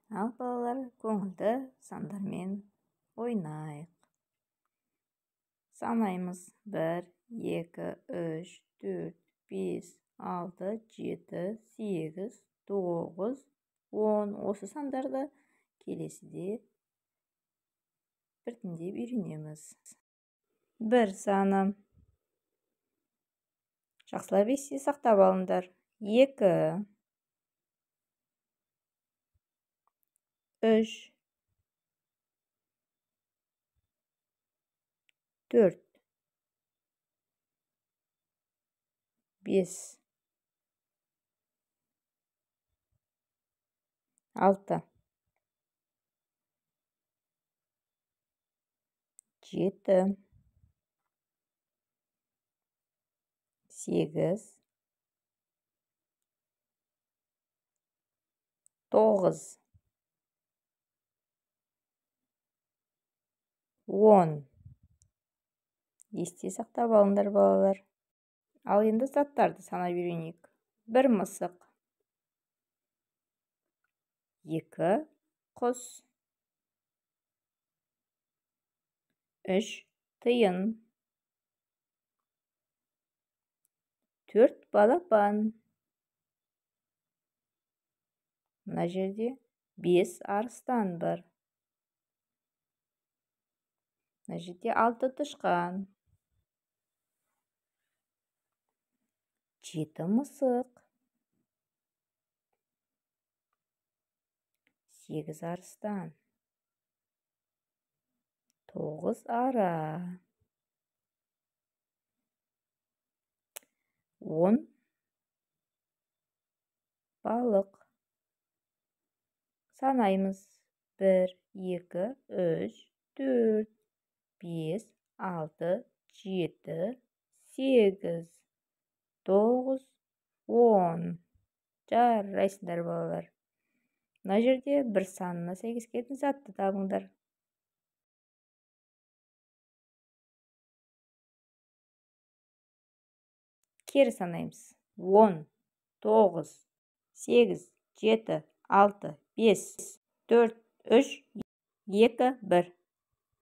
Al balalar, көңілді сандармен ойнайық. Санаймыз: 1, 2, 3, 4, 5, 6, 7, 8, 9, 10. Осы сандарды келесіде біртіндеп үйренеміз. 1 саны. Жақсылап есте сақтап алыңдар. 2, 3, 4, 5, 6, 7, 8, 9, 10. Есте сақтап алыңдар балалар. Ал енді заттарды санап үйренейік. 1 мысық, 2 құс, 3 тиын, 4 балапан. Мына жерде 5 арыстан бар. Мына жерде 6 тышқан, 7 мысық, 8 арыстан, 9 ара, 10 балық. Санаймыз: 1, 2, 3, 4, 5, 6, 7, 8, 9, 10. Жарайсыңдар балалар. Мына жерде 1 санына сәйкес келетін затты табыңдар. Кері санаймыз: 10, 9, 8, 7, 6, 5, 4, 3, 2, 1.